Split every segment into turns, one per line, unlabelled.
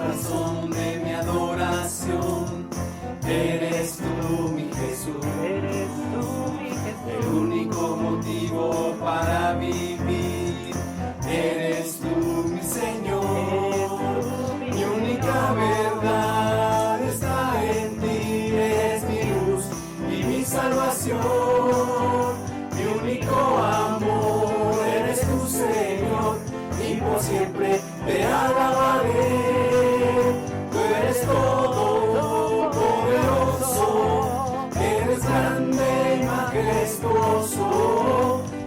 razón de mi adoración. Eres tú, mi Jesús.
Eres tú, mi Jesús.
El único motivo para vivir. Eres tú, mi Señor. Mi única verdad está en ti. Eres mi luz y mi salvación. Mi único amor eres tú, Señor, y por siempre te alabaré. Tú eres todo poderoso, eres grande y majestuoso,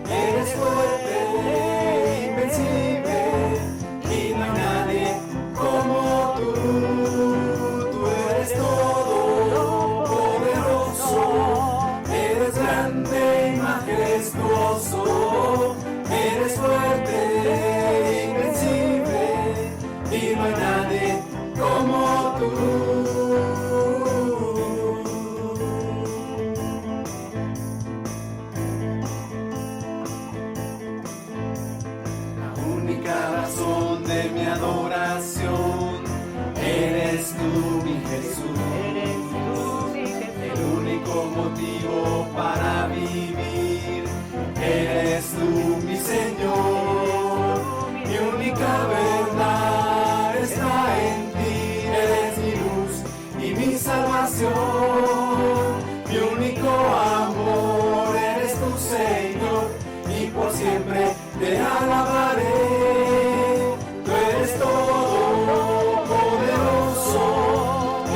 eres fuerte, invencible, y no hay nadie como tú. Tú eres todo poderoso, eres grande y majestuoso, eres fuerte, invencible, y no hay nadie como tú. La única razón de mi adoración eres tú, mi Jesús.
Eres tú, mi Jesús.
El único motivo para vivir. Eres tú, mi Señor. Mi única verdad está en ti. Eres mi luz y mi salvación. Mi único amor eres tú, Señor, y por siempre te alabaré. Tú eres todo poderoso,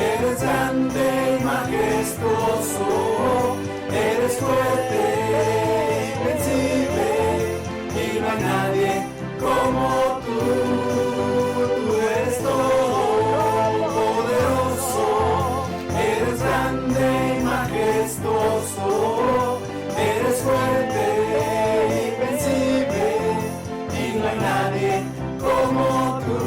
eres grande y majestuoso, eres fuerte, invencible, y no hay nadie como tú. Tú eres todo poderoso, eres grande y majestuoso, eres fuerte, invencible, y no hay nadie como tú.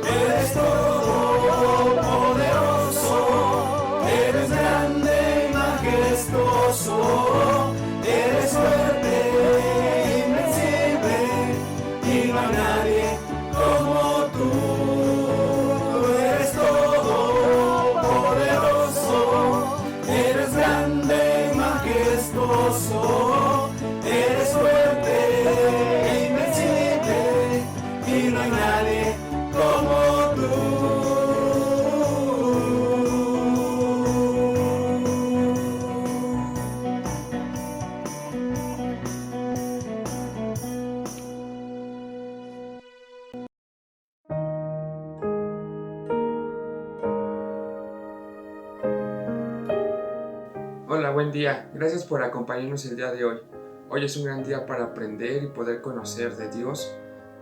Eres todo poderoso, eres grande y majestuoso, eres fuerte, invencible, y no hay nadie como tú. Tú eres todo poderoso, eres grande y majestuoso, eres fuerte, invencible, y no hay nadie como tú.
Hola, buen día. Gracias por acompañarnos el día de hoy. Hoy es un gran día para aprender y poder conocer de Dios.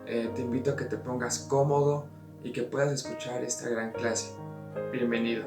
Te invito a que te pongas cómodo y que puedas escuchar esta gran clase. Bienvenido.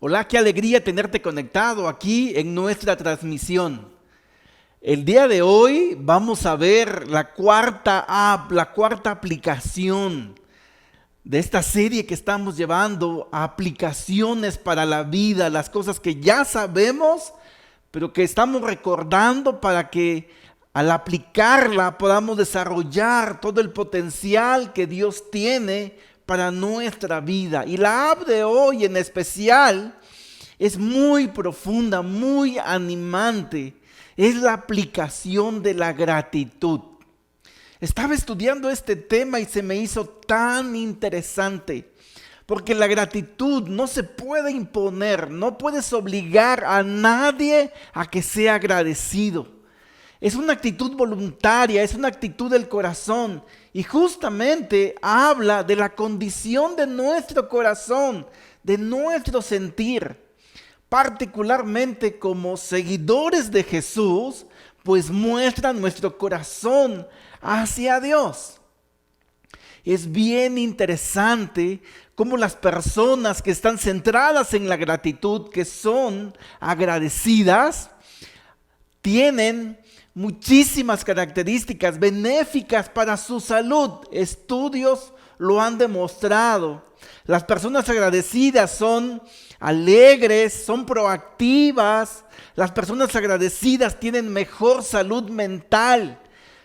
Hola, qué alegría tenerte conectado aquí en nuestra transmisión. El día de hoy vamos a ver la cuarta aplicación de esta serie que estamos llevando, aplicaciones para la vida, las cosas que ya sabemos, pero que estamos recordando para que al aplicarla podamos desarrollar todo el potencial que Dios tiene para nuestra vida. Y la app de hoy en especial es muy profunda, muy animante. Es la aplicación de la gratitud. Estaba estudiando este tema y se me hizo tan interesante, porque la gratitud no se puede imponer, no puedes obligar a nadie a que sea agradecido. Es una actitud voluntaria, es una actitud del corazón y justamente habla de la condición de nuestro corazón, de nuestro sentir. Particularmente como seguidores de Jesús, pues muestra nuestro corazón hacia Dios. Es bien interesante cómo las personas que están centradas en la gratitud, que son agradecidas, tienen muchísimas características benéficas para su salud. Estudios lo han demostrado. Las personas agradecidas son alegres, son proactivas. Las personas agradecidas tienen mejor salud mental,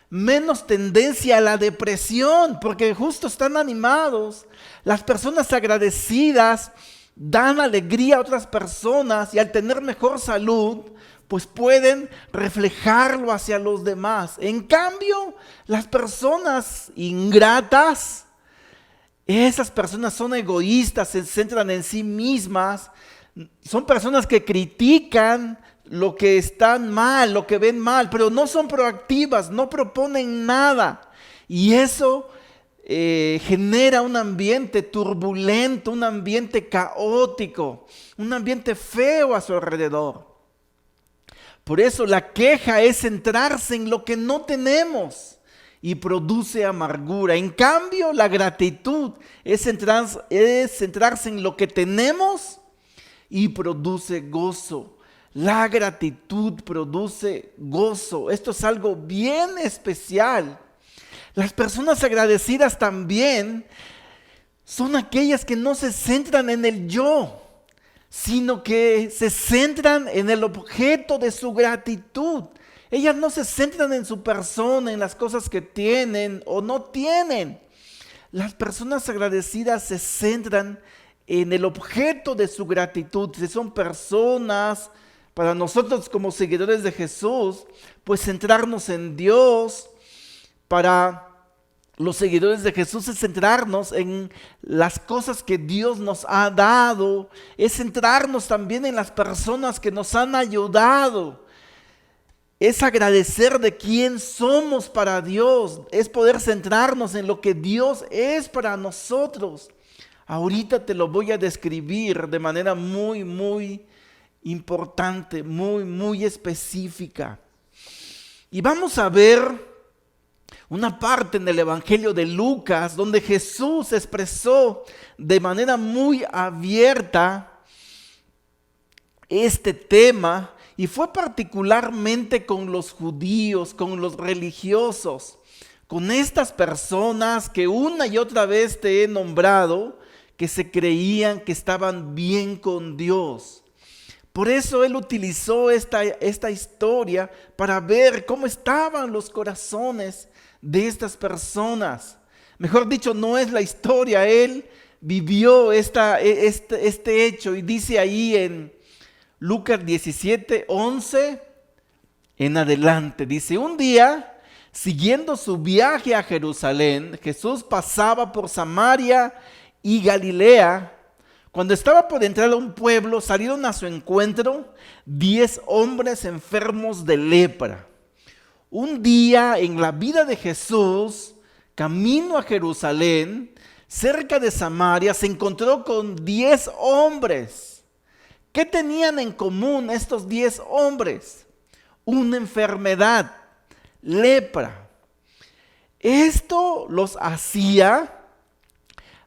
menos tendencia a la depresión, porque justo están animados. Las personas agradecidas dan alegría a otras personas y al tener mejor salud, pues pueden reflejarlo hacia los demás. En cambio, las personas ingratas, esas personas son egoístas, se centran en sí mismas, son personas que critican lo que están mal, lo que ven mal, pero no son proactivas, no proponen nada. Y eso genera un ambiente turbulento, un ambiente caótico, un ambiente feo a su alrededor. Por eso la queja es centrarse en lo que no tenemos y produce amargura. En cambio, la gratitud es centrarse en lo que tenemos y produce gozo. La gratitud produce gozo. Esto es algo bien especial. Las personas agradecidas también son aquellas que no se centran en el yo, sino que se centran en el objeto de su gratitud. Ellas no se centran en su persona, en las cosas que tienen o no tienen. Las personas agradecidas se centran en el objeto de su gratitud. Si son personas, para nosotros como seguidores de Jesús, pues centrarnos en Dios. Para los seguidores de Jesús es centrarnos en las cosas que Dios nos ha dado, es centrarnos también en las personas que nos han ayudado, es agradecer de quién somos para Dios, es poder centrarnos en lo que Dios es para nosotros. Ahorita te lo voy a describir de manera muy importante, muy específica. Y vamos a ver una parte en el Evangelio de Lucas donde Jesús expresó de manera muy abierta este tema y fue particularmente con los judíos, con los religiosos, con estas personas que una y otra vez te he nombrado, que se creían que estaban bien con Dios. Por eso él utilizó esta historia para ver cómo estaban los corazones de estas personas. Mejor dicho, no es la historia, él vivió este hecho y dice ahí en Lucas 17, 11 en adelante, dice: un día, siguiendo su viaje a Jerusalén, Jesús pasaba por Samaria y Galilea. Cuando estaba por entrar a un pueblo, salieron a su encuentro 10 hombres enfermos de lepra. Un día en la vida de Jesús, camino a Jerusalén, cerca de Samaria, se encontró con 10 hombres. ¿Qué tenían en común estos 10 hombres? Una enfermedad, lepra. Esto los hacía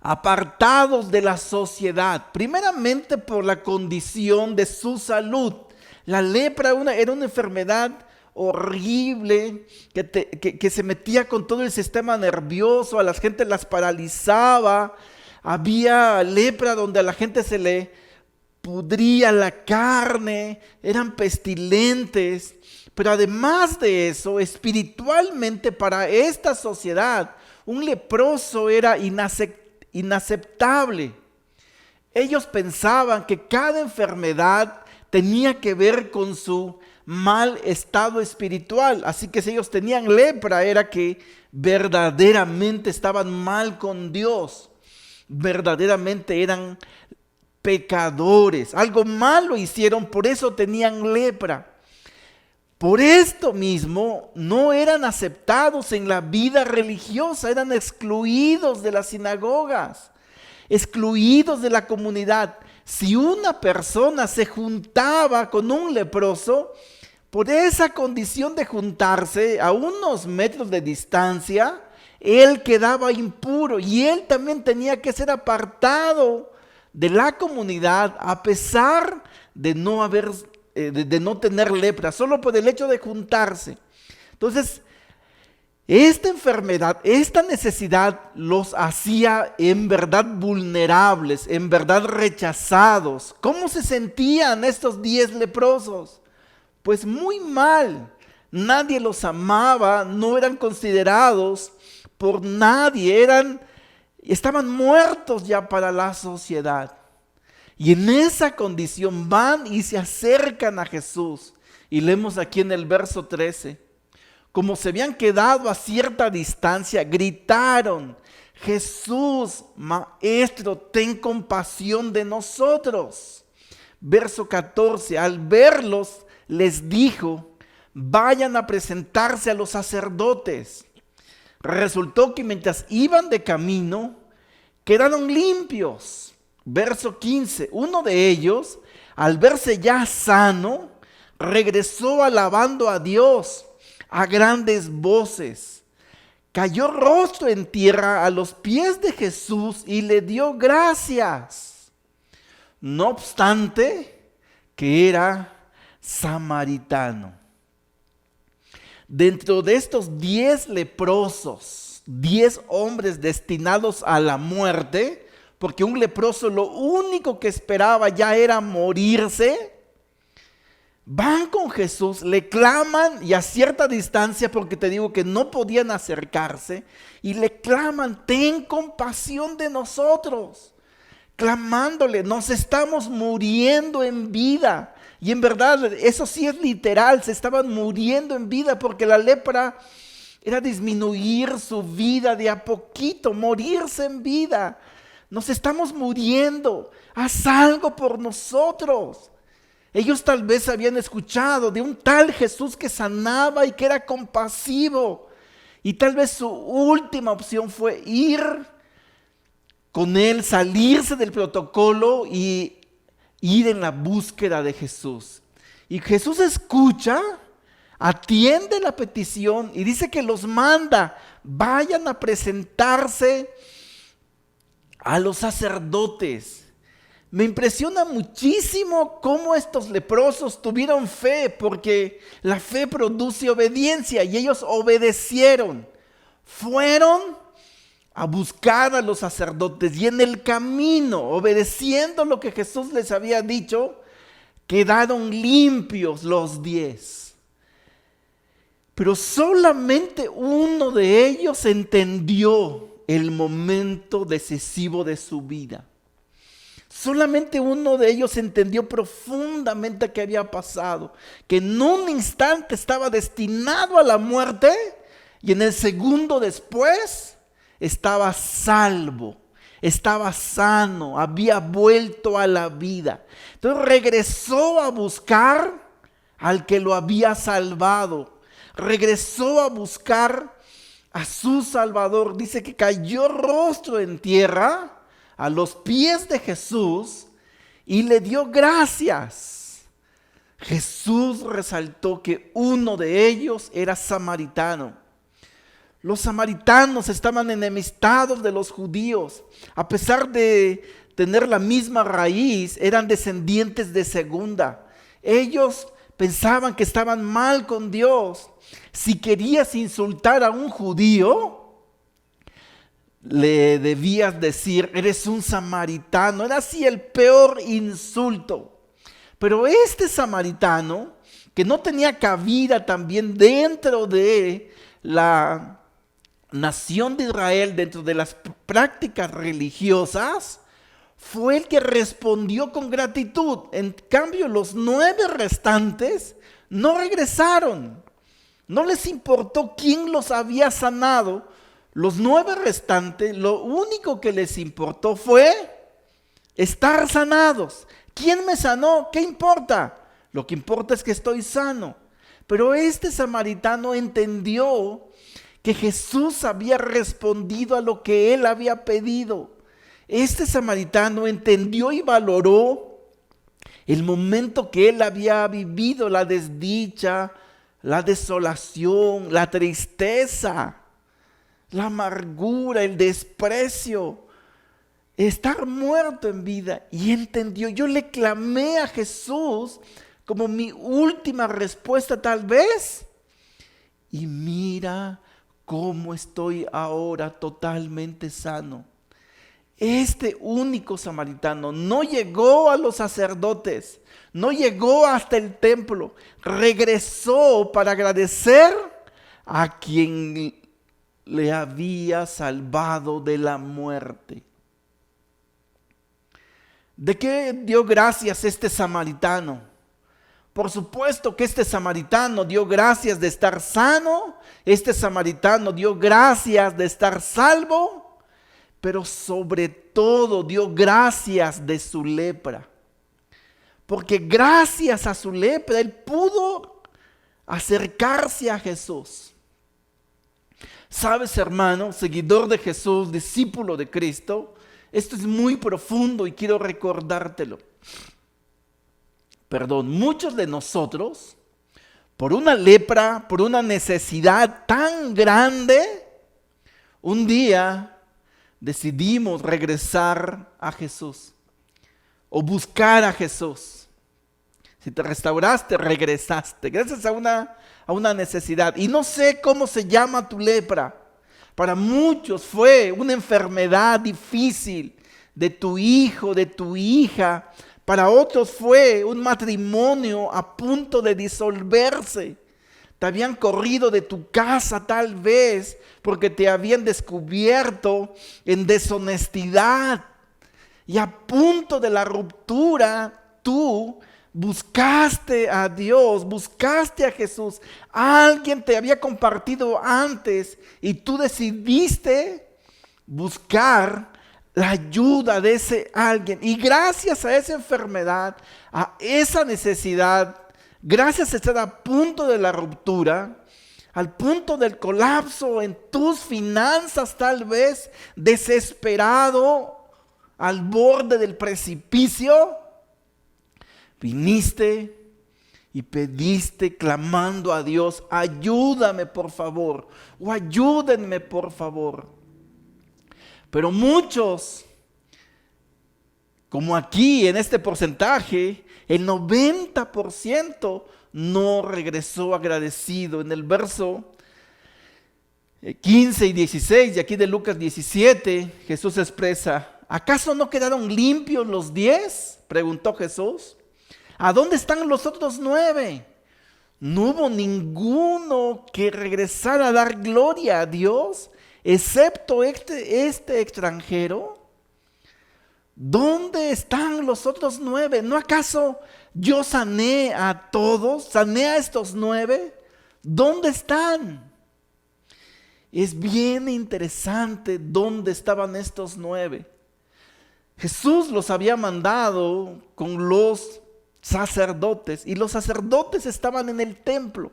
apartados de la sociedad, primeramente por la condición de su salud. La lepra era una enfermedad horrible que se metía con todo el sistema nervioso, a la gente las paralizaba. Había lepra donde a la gente se le pudría la carne, eran pestilentes. Pero además de eso, espiritualmente para esta sociedad, un leproso era inaceptable. Ellos pensaban que cada enfermedad tenía que ver con su mal estado espiritual. Así que si ellos tenían lepra, era que verdaderamente estaban mal con Dios. Verdaderamente eran pecadores. Algo malo hicieron, por eso tenían lepra. Por esto mismo no eran aceptados en la vida religiosa, eran excluidos de las sinagogas, excluidos de la comunidad. Si una persona se juntaba con un leproso, por esa condición de juntarse a unos metros de distancia, él quedaba impuro y él también tenía que ser apartado de la comunidad a pesar de no tener lepra, solo por el hecho de juntarse. Entonces, esta enfermedad, esta necesidad los hacía en verdad vulnerables, en verdad rechazados. ¿Cómo se sentían estos 10 leprosos? Pues muy mal. Nadie los amaba, no eran considerados por nadie, estaban muertos ya para la sociedad. Y en esa condición van y se acercan a Jesús. Y leemos aquí en el verso 13. Como se habían quedado a cierta distancia, gritaron: Jesús, Maestro, ten compasión de nosotros. Verso 14. Al verlos, les dijo: vayan a presentarse a los sacerdotes. Resultó que mientras iban de camino, quedaron limpios. Verso 15, uno de ellos, al verse ya sano, regresó alabando a Dios a grandes voces. Cayó rostro en tierra a los pies de Jesús y le dio gracias. No obstante, que era samaritano. Dentro de estos 10 leprosos, 10 hombres destinados a la muerte, porque un leproso lo único que esperaba ya era morirse, van con Jesús, le claman y a cierta distancia, porque te digo que no podían acercarse, y le claman: ten compasión de nosotros, clamándole: nos estamos muriendo en vida. Y en verdad eso sí es literal, se estaban muriendo en vida, porque la lepra era disminuir su vida de a poquito, morirse en vida. Nos estamos muriendo, haz algo por nosotros. Ellos tal vez habían escuchado de un tal Jesús que sanaba y que era compasivo, y tal vez su última opción fue ir con él, salirse del protocolo y ir en la búsqueda de Jesús. Y Jesús escucha, atiende la petición y dice que los manda: vayan a presentarse a los sacerdotes. Me impresiona muchísimo cómo estos leprosos tuvieron fe, porque la fe produce obediencia y ellos obedecieron. Fueron a buscar a los sacerdotes y en el camino, obedeciendo lo que Jesús les había dicho, quedaron limpios los 10. Pero solamente uno de ellos entendió el momento decisivo de su vida. Solamente uno de ellos entendió profundamente qué había pasado, que en un instante estaba destinado a la muerte y en el segundo después estaba salvo, estaba sano, había vuelto a la vida. Entonces regresó a buscar al que lo había salvado, regresó a buscar a su Salvador. Dice que cayó rostro en tierra a los pies de Jesús y le dio gracias. Jesús resaltó que uno de ellos era samaritano. Los samaritanos estaban enemistados de los judíos. A pesar de tener la misma raíz, eran descendientes de segunda. Ellos pensaban que estaban mal con Dios. Si querías insultar a un judío, le debías decir, eres un samaritano. Era así el peor insulto. Pero este samaritano, que no tenía cabida también dentro de la nación de Israel, dentro de las prácticas religiosas, fue el que respondió con gratitud. En cambio, los 9 restantes no regresaron. No les importó quién los había sanado. Los 9 restantes, lo único que les importó fue estar sanados. ¿Quién me sanó? ¿Qué importa? Lo que importa es que estoy sano. Pero este samaritano entendió que Jesús había respondido a lo que él había pedido. Este samaritano entendió y valoró el momento que él había vivido, la desdicha, la desolación, la tristeza, la amargura, el desprecio, estar muerto en vida. Y entendió, yo le clamé a Jesús como mi última respuesta tal vez. Y mira cómo estoy ahora totalmente sano. Este único samaritano no llegó a los sacerdotes, no llegó hasta el templo, regresó para agradecer a quien le había salvado de la muerte. ¿De qué dio gracias este samaritano? Por supuesto que este samaritano dio gracias de estar sano, este samaritano dio gracias de estar salvo, pero sobre todo dio gracias de su lepra. Porque gracias a su lepra él pudo acercarse a Jesús. Sabes, hermano, seguidor de Jesús, discípulo de Cristo, esto es muy profundo y quiero recordártelo. Muchos de nosotros, por una lepra, por una necesidad tan grande, un día decidimos regresar a Jesús o buscar a Jesús. Si te restauraste, regresaste, gracias a una necesidad. Y no sé cómo se llama tu lepra. Para muchos fue una enfermedad difícil de tu hijo, de tu hija. Para otros fue un matrimonio a punto de disolverse. Te habían corrido de tu casa tal vez porque te habían descubierto en deshonestidad. Y a punto de la ruptura, tú buscaste a Dios, buscaste a Jesús. Alguien te había compartido antes y tú decidiste buscar la ayuda de ese alguien. Y gracias a esa enfermedad, a esa necesidad, gracias a estar a punto de la ruptura, al punto del colapso en tus finanzas tal vez, desesperado, al borde del precipicio, viniste y pediste clamando a Dios, ayúdame por favor, o ayúdenme por favor. Pero muchos, como aquí en este porcentaje, el 90% no regresó agradecido. En el verso 15 y 16 y aquí de Lucas 17, Jesús expresa, ¿acaso no quedaron limpios los 10? Preguntó Jesús. ¿A dónde están los otros 9? No hubo ninguno que regresara a dar gloria a Dios, excepto este extranjero. ¿Dónde están los otros 9? ¿No acaso yo sané a todos? ¿Sané a estos 9? ¿Dónde están? Es bien interesante dónde estaban estos 9. Jesús los había mandado con los sacerdotes y los sacerdotes estaban en el templo.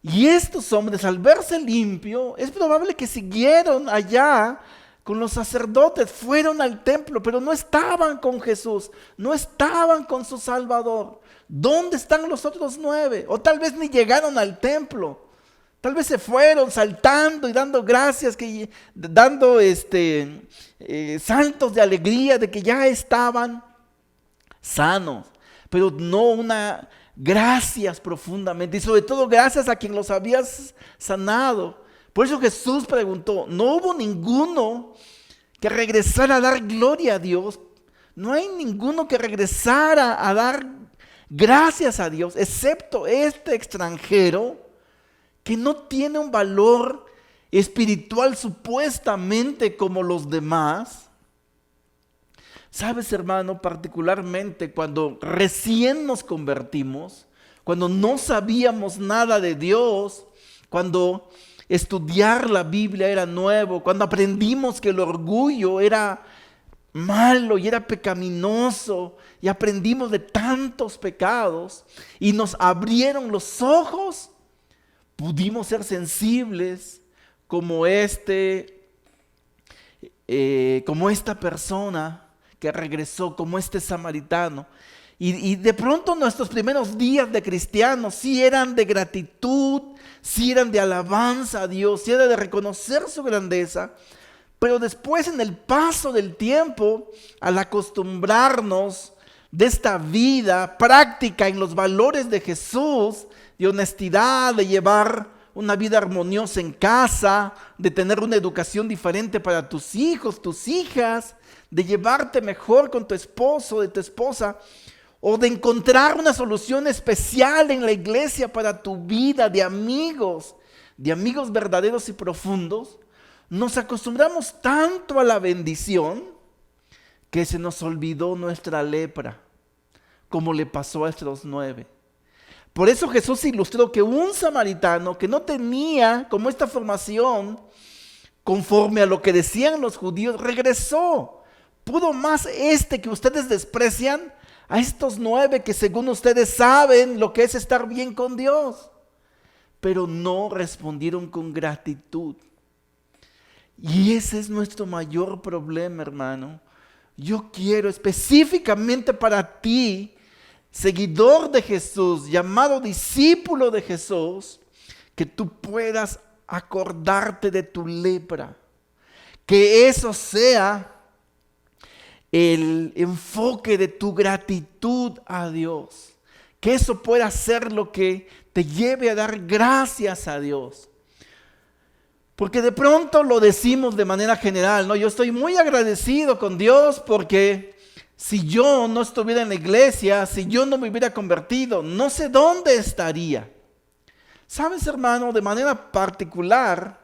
Y estos hombres, al verse limpio, es probable que siguieron allá con los sacerdotes, fueron al templo, pero no estaban con Jesús, no estaban con su Salvador. ¿Dónde están los otros 9? O tal vez ni llegaron al templo. Tal vez se fueron saltando y dando gracias, dando saltos de alegría de que ya estaban sanos, pero no una gracias profundamente, y sobre todo gracias a quien los había sanado, Por eso Jesús preguntó, ¿no hubo ninguno que regresara a dar gloria a Dios? No hay ninguno que regresara a dar gracias a Dios, excepto este extranjero que no tiene un valor espiritual supuestamente como los demás. Sabes, hermano, particularmente cuando recién nos convertimos, cuando no sabíamos nada de Dios, cuando estudiar la Biblia era nuevo, cuando aprendimos que el orgullo era malo y era pecaminoso, y aprendimos de tantos pecados y nos abrieron los ojos, pudimos ser sensibles como esta persona que regresó, como este samaritano. Y de pronto nuestros primeros días de cristianos sí eran de gratitud, sí eran de alabanza a Dios, sí era de reconocer su grandeza. Pero después, en el paso del tiempo, al acostumbrarnos de esta vida práctica en los valores de Jesús, de honestidad, de llevar una vida armoniosa en casa, de tener una educación diferente para tus hijos, tus hijas, de llevarte mejor con tu esposo, de tu esposa, o de encontrar una solución especial en la iglesia para tu vida, de amigos verdaderos y profundos, nos acostumbramos tanto a la bendición que se nos olvidó nuestra lepra, como le pasó a estos 9. Por eso Jesús ilustró que un samaritano que no tenía como esta formación conforme a lo que decían los judíos, regresó. Pudo más que ustedes desprecian a estos 9 que según ustedes saben lo que es estar bien con Dios, pero no respondieron con gratitud. Y ese es nuestro mayor problema, hermano. Yo quiero específicamente para ti, seguidor de Jesús, llamado discípulo de Jesús, que tú puedas acordarte de tu lepra. Que eso sea el enfoque de tu gratitud a Dios. Que eso pueda ser lo que te lleve a dar gracias a Dios. Porque de pronto lo decimos de manera general, ¿no? Yo estoy muy agradecido con Dios porque si yo no estuviera en la iglesia, si yo no me hubiera convertido, no sé dónde estaría. ¿Sabes, hermano? De manera particular,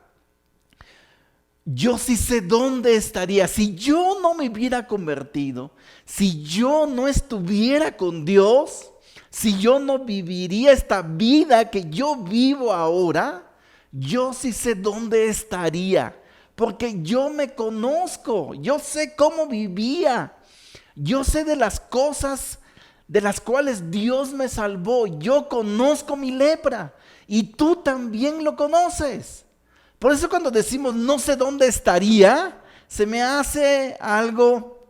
yo sí sé dónde estaría. Si yo no me hubiera convertido, si yo no estuviera con Dios, si yo no viviría esta vida que yo vivo ahora, yo sí sé dónde estaría, porque yo me conozco, yo sé cómo vivía, yo sé de las cosas de las cuales Dios me salvó, yo conozco mi lepra y tú también lo conoces. Por eso cuando decimos no sé dónde estaría, se me hace algo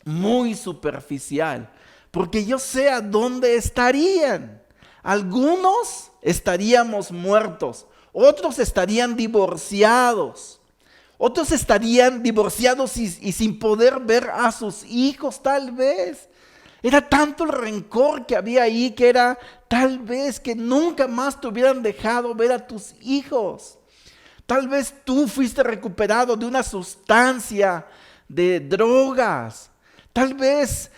muy superficial, porque yo sé a dónde estarían. Algunos estaríamos muertos. Otros estarían divorciados. Otros estarían divorciados y sin poder ver a sus hijos tal vez. Era tanto el rencor que había ahí que era tal vez que nunca más te hubieran dejado ver a tus hijos. Tal vez tú fuiste recuperado de una sustancia, de drogas. Tal vez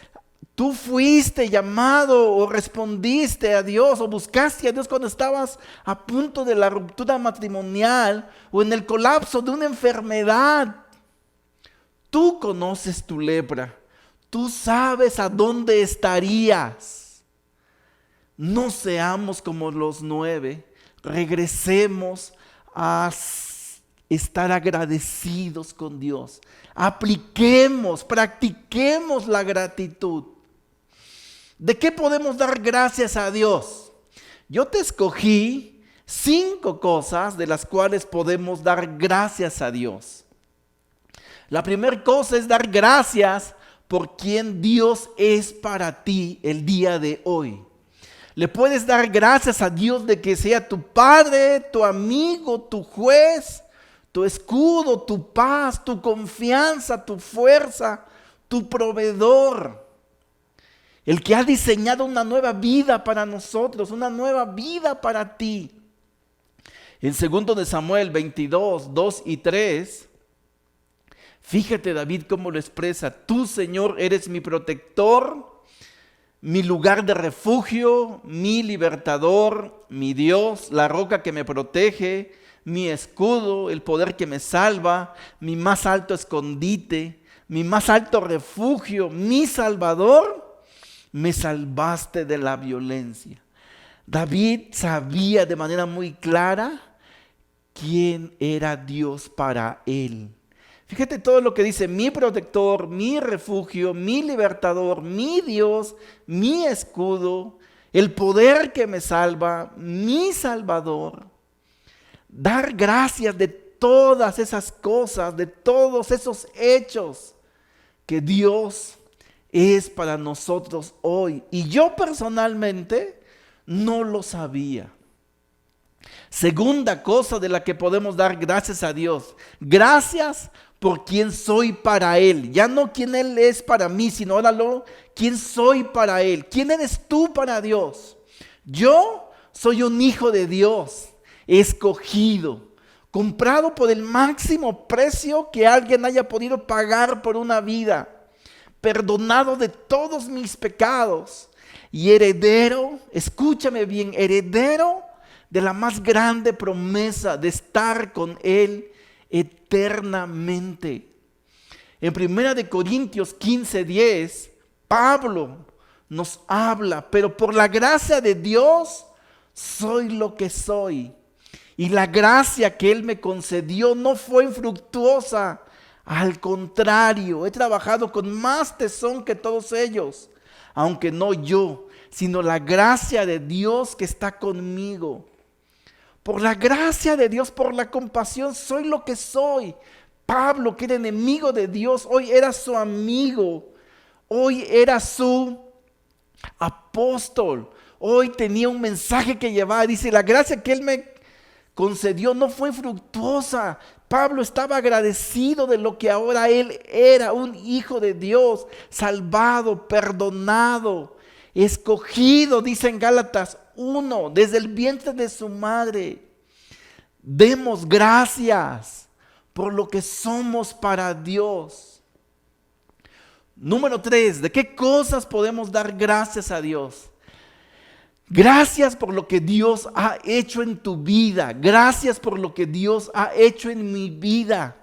tú fuiste llamado o respondiste a Dios o buscaste a Dios cuando estabas a punto de la ruptura matrimonial o en el colapso de una enfermedad. Tú conoces tu lepra. Tú sabes a dónde estarías. No seamos como los 9. Regresemos a estar agradecidos con Dios. Practiquemos la gratitud. ¿De qué podemos dar gracias a Dios? Yo te escogí 5 cosas de las cuales podemos dar gracias a Dios. La primera cosa es dar gracias por quien Dios es para ti el día de hoy. Le puedes dar gracias a Dios de que sea tu Padre, tu amigo, tu juez, tu escudo, tu paz, tu confianza, tu fuerza, tu proveedor. El que ha diseñado una nueva vida para nosotros, una nueva vida para ti. En 2 de Samuel 22, 2 y 3, fíjate David cómo lo expresa. Tú, Señor, eres mi protector, mi lugar de refugio, mi libertador, mi Dios, la roca que me protege, mi escudo, el poder que me salva, mi más alto escondite, mi más alto refugio, mi salvador. Me salvaste de la violencia. David sabía de manera muy clara quién era Dios para él. Fíjate todo lo que dice: mi protector, mi refugio, mi libertador, mi Dios, mi escudo, el poder que me salva, mi salvador. Dar gracias de todas esas cosas, de todos esos hechos que Dios es para nosotros hoy. Y yo personalmente no lo sabía. Segunda cosa de la que podemos dar gracias a Dios: gracias por quien soy para Él. Ya no quién Él es para mí, sino ahora quién soy para Él. ¿Quién eres tú para Dios? Yo soy un hijo de Dios, escogido, comprado por el máximo precio que alguien haya podido pagar por una vida, perdonado de todos mis pecados y heredero, escúchame bien, heredero de la más grande promesa de estar con Él eternamente. En 1 Corintios 15:10, Pablo nos habla: pero por la gracia de Dios soy lo que soy. Y la gracia que Él me concedió no fue infructuosa. Al contrario, he trabajado con más tesón que todos ellos, aunque no yo, sino la gracia de Dios que está conmigo. Por la gracia de Dios, por la compasión, soy lo que soy. Pablo, que era enemigo de Dios, hoy era su amigo. Hoy era su apóstol. Hoy tenía un mensaje que llevar. Dice: la gracia que Él me concedió no fue infructuosa. Pablo estaba agradecido de lo que ahora él era: un hijo de Dios, salvado, perdonado, escogido, dice en Gálatas 1, desde el vientre de su madre. Demos gracias por lo que somos para Dios. Número 3, ¿de qué cosas podemos dar gracias a Dios? Gracias por lo que Dios ha hecho en tu vida. Gracias por lo que Dios ha hecho en mi vida.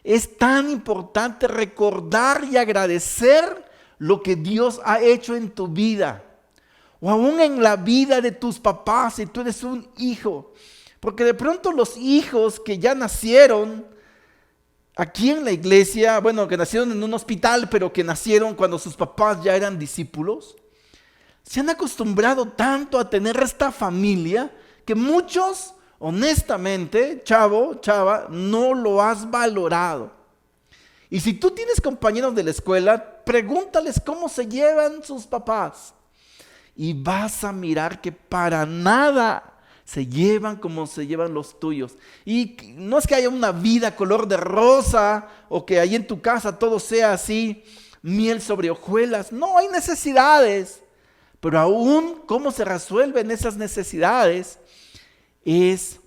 Es tan importante recordar y agradecer lo que Dios ha hecho en tu vida, o aún en la vida de tus papás si tú eres un hijo. Porque de pronto los hijos que ya nacieron aquí en la iglesia, bueno, que nacieron en un hospital, pero que nacieron cuando sus papás ya eran discípulos, se han acostumbrado tanto a tener esta familia que muchos, honestamente, chavo, chava, no lo has valorado. Y si tú tienes compañeros de la escuela, pregúntales cómo se llevan sus papás. Y vas a mirar que para nada se llevan como se llevan los tuyos. Y no es que haya una vida color de rosa o que ahí en tu casa todo sea así, miel sobre hojuelas. No, hay necesidades. Pero aún cómo se resuelven esas necesidades es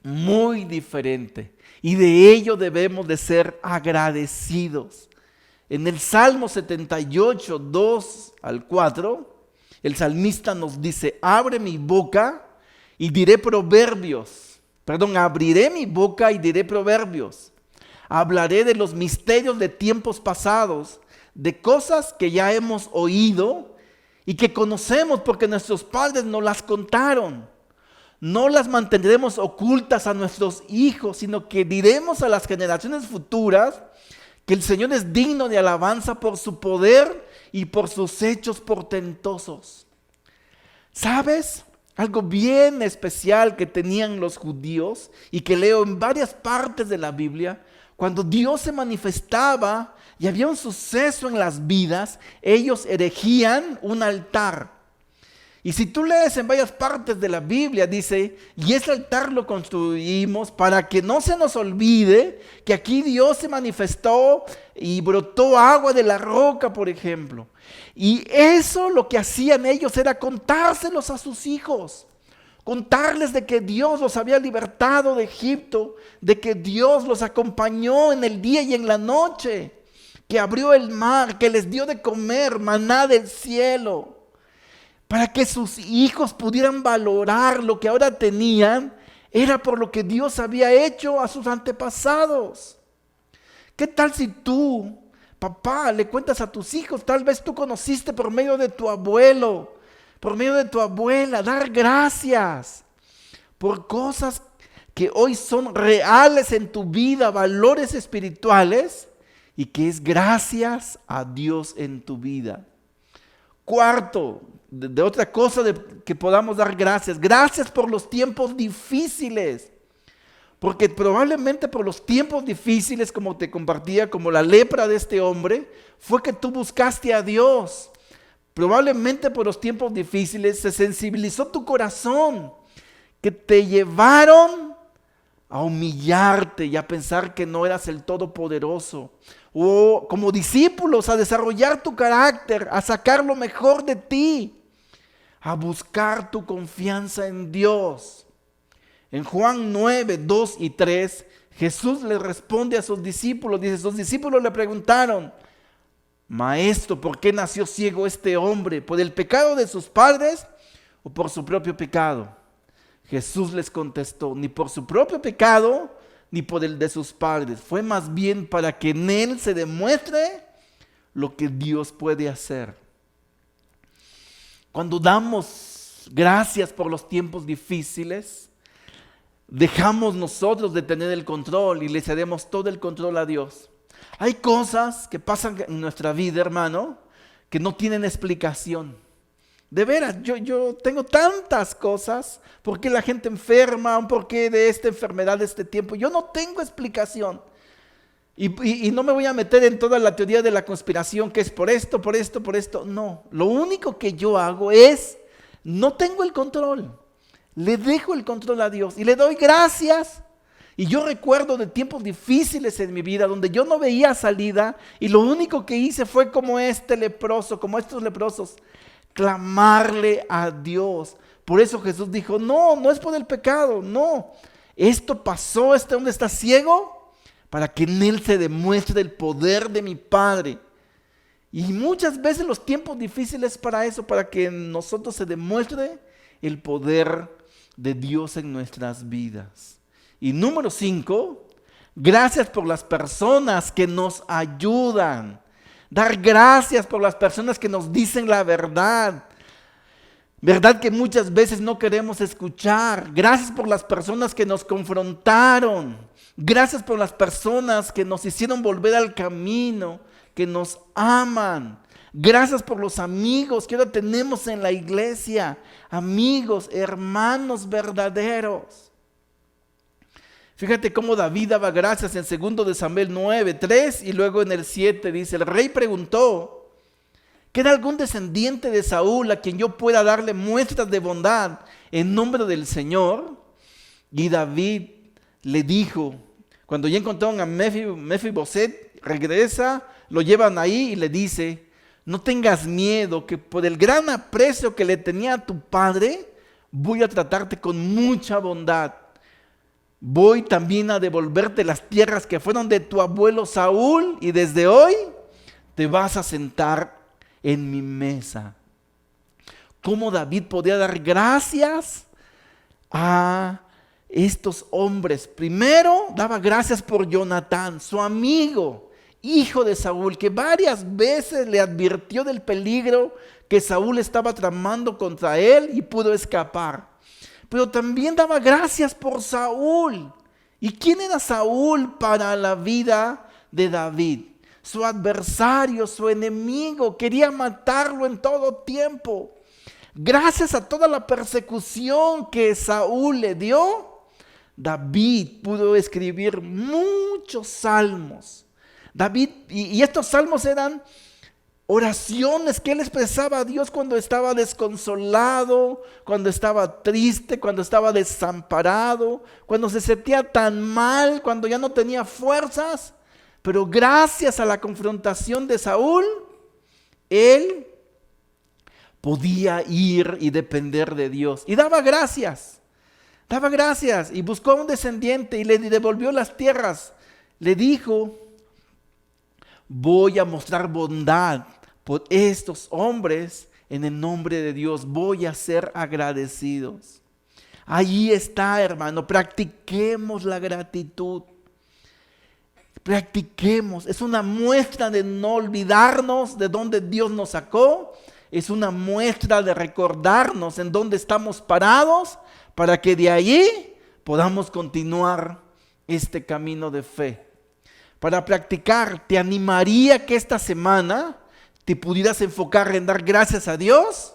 muy diferente. Y de ello debemos de ser agradecidos. En el Salmo 78, 2 al 4, el salmista nos dice: abre mi boca y diré proverbios. Abriré mi boca y diré proverbios. Hablaré de los misterios de tiempos pasados, de cosas que ya hemos oído y que conocemos porque nuestros padres nos las contaron. No las mantendremos ocultas a nuestros hijos, sino que diremos a las generaciones futuras que el Señor es digno de alabanza por su poder y por sus hechos portentosos. ¿Sabes? Algo bien especial que tenían los judíos y que leo en varias partes de la Biblia: cuando Dios se manifestaba y había un suceso en las vidas, ellos erigían un altar. Y si tú lees en varias partes de la Biblia, dice: y ese altar lo construimos para que no se nos olvide que aquí Dios se manifestó y brotó agua de la roca, por ejemplo. Y eso lo que hacían ellos era contárselos a sus hijos. contarles de que Dios los había libertado de Egipto, de que Dios los acompañó en el día y en la noche, que abrió el mar, que les dio de comer maná del cielo, para que sus hijos pudieran valorar lo que ahora tenían, era por lo que Dios había hecho a sus antepasados. ¿Qué tal si tú, papá, le cuentas a tus hijos? Tal vez tú conociste por medio de tu abuelo, por medio de tu abuela, dar gracias por cosas que hoy son reales en tu vida, valores espirituales, y que es gracias a Dios en tu vida. Cuarto, de otra cosa que podamos dar gracias. Gracias por los tiempos difíciles. Porque probablemente por los tiempos difíciles, como te compartía, como la lepra de este hombre, fue que tú buscaste a Dios. Probablemente por los tiempos difíciles se sensibilizó tu corazón, que te llevaron a humillarte y a pensar que no eras el todopoderoso. O como discípulos a desarrollar tu carácter, a sacar lo mejor de ti, a buscar tu confianza en Dios. En Juan 9, 2 y 3, Jesús le responde a sus discípulos. Dice, sus discípulos le preguntaron: Maestro, ¿por qué nació ciego este hombre? ¿Por el pecado de sus padres o por su propio pecado? Jesús les contestó: ni por su propio pecado, ni por el de sus padres. Fue más bien para que en él se demuestre lo que Dios puede hacer. Cuando damos gracias por los tiempos difíciles, dejamos nosotros de tener el control y le cedemos todo el control a Dios. Hay cosas que pasan en nuestra vida, hermano, que no tienen explicación. De veras, yo tengo tantas cosas. ¿Por qué la gente enferma? ¿Por qué de esta enfermedad de este tiempo? Yo no tengo explicación. Y no me voy a meter en toda la teoría de la conspiración, que es por esto, por esto, por esto. No, lo único que yo hago es, no tengo el control. Le dejo el control a Dios y le doy gracias. Y yo recuerdo de tiempos difíciles en mi vida donde yo no veía salida y lo único que hice fue como este leproso, como estos leprosos, clamarle a Dios. Por eso Jesús dijo, no es por el pecado, no. Esto pasó, este hombre está ciego para que en él se demuestre el poder de mi Padre. Y muchas veces los tiempos difíciles para eso, para que en nosotros se demuestre el poder de Dios en nuestras vidas. Y número 5, gracias por las personas que nos ayudan. Dar gracias por las personas que nos dicen la verdad. Verdad que muchas veces no queremos escuchar. Gracias por las personas que nos confrontaron. Gracias por las personas que nos hicieron volver al camino, que nos aman. Gracias por los amigos que ahora tenemos en la iglesia. Amigos, hermanos verdaderos. Fíjate cómo David daba gracias en 2 de Samuel 9, 3 y luego en el 7 dice, el rey preguntó, ¿queda algún descendiente de Saúl a quien yo pueda darle muestras de bondad en nombre del Señor? Y David le dijo, cuando ya encontraron a Mefiboset, regresa, lo llevan ahí y le dice, no tengas miedo, que por el gran aprecio que le tenía a tu padre, voy a tratarte con mucha bondad. Voy también a devolverte las tierras que fueron de tu abuelo Saúl y desde hoy te vas a sentar en mi mesa. ¿Cómo David podía dar gracias a estos hombres? Primero, daba gracias por Jonatán, su amigo, hijo de Saúl, que varias veces le advirtió del peligro que Saúl estaba tramando contra él y pudo escapar. Pero también daba gracias por Saúl. ¿Y quién era Saúl para la vida de David? Su adversario, su enemigo, quería matarlo en todo tiempo. Gracias a toda la persecución que Saúl le dio, David pudo escribir muchos salmos. David, y estos salmos eran oraciones que él expresaba a Dios cuando estaba desconsolado, cuando estaba triste, cuando estaba desamparado, cuando se sentía tan mal, cuando ya no tenía fuerzas. Pero gracias a la confrontación de Saúl, él podía ir y depender de Dios. Y daba gracias y buscó a un descendiente y le devolvió las tierras. Le dijo, voy a mostrar bondad por estos hombres en el nombre de Dios. Voy a ser agradecidos. Ahí está, hermano, practiquemos la gratitud. Practiquemos, es una muestra de no olvidarnos de dónde Dios nos sacó, es una muestra de recordarnos en dónde estamos parados para que de allí podamos continuar este camino de fe. Para practicar, te animaría que esta semana te pudieras enfocar en dar gracias a Dios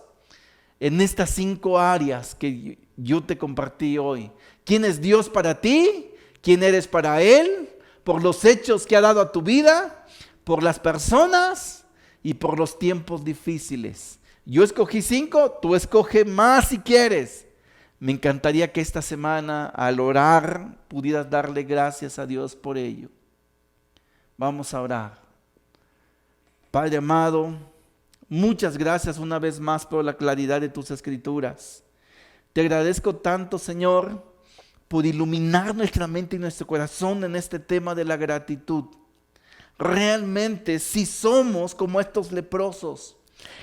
en estas 5 áreas que yo te compartí hoy. ¿Quién es Dios para ti? ¿Quién eres para Él? Por los hechos que ha dado a tu vida, por las personas y por los tiempos difíciles. Yo escogí 5, tú escoge más si quieres. Me encantaría que esta semana al orar pudieras darle gracias a Dios por ello. Vamos a orar. Padre amado, muchas gracias una vez más por la claridad de tus escrituras. Te agradezco tanto, Señor, por iluminar nuestra mente y nuestro corazón en este tema de la gratitud. Realmente, si somos como estos leprosos,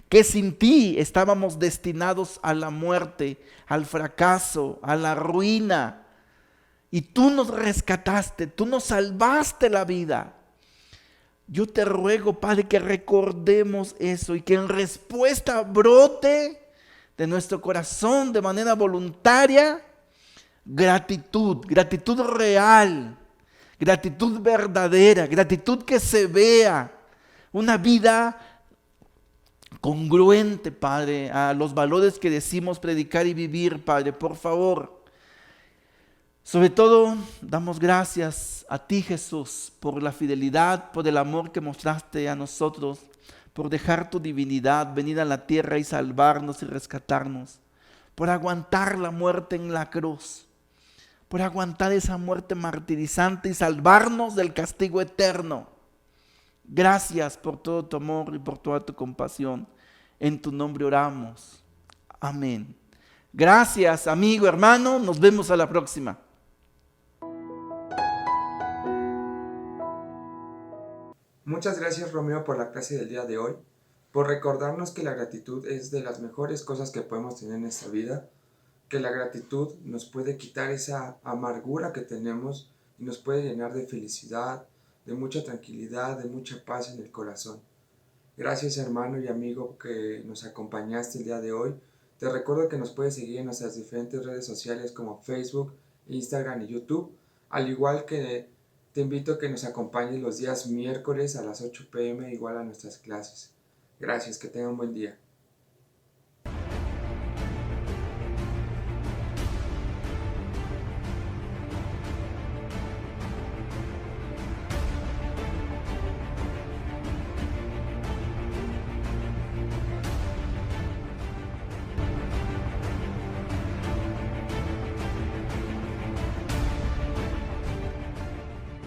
que sin ti estábamos destinados a la muerte, al fracaso, a la ruina, y tú nos rescataste, tú nos salvaste la vida. Yo te ruego, Padre, que recordemos eso y que en respuesta brote de nuestro corazón de manera voluntaria gratitud real, gratitud verdadera, gratitud que se vea, una vida congruente, Padre, a los valores que decimos predicar y vivir, Padre, por favor. Sobre todo, damos gracias a ti, Jesús, por la fidelidad, por el amor que mostraste a nosotros, por dejar tu divinidad, venir a la tierra y salvarnos y rescatarnos, por aguantar la muerte en la cruz, por aguantar esa muerte martirizante y salvarnos del castigo eterno. Gracias por todo tu amor y por toda tu compasión. En tu nombre oramos. Amén. Gracias, amigo, hermano. Nos vemos a la próxima.
Muchas gracias, Romeo, por la clase del día de hoy, por recordarnos que la gratitud es de las mejores cosas que podemos tener en esta vida, que la gratitud nos puede quitar esa amargura que tenemos y nos puede llenar de felicidad, de mucha tranquilidad, de mucha paz en el corazón. Gracias, hermano y amigo, que nos acompañaste el día de hoy. Te recuerdo que nos puedes seguir en nuestras diferentes redes sociales como Facebook, Instagram y YouTube, al igual que te invito a que nos acompañes los días miércoles a las 8 p.m. igual a nuestras clases. Gracias, que tengan un buen día.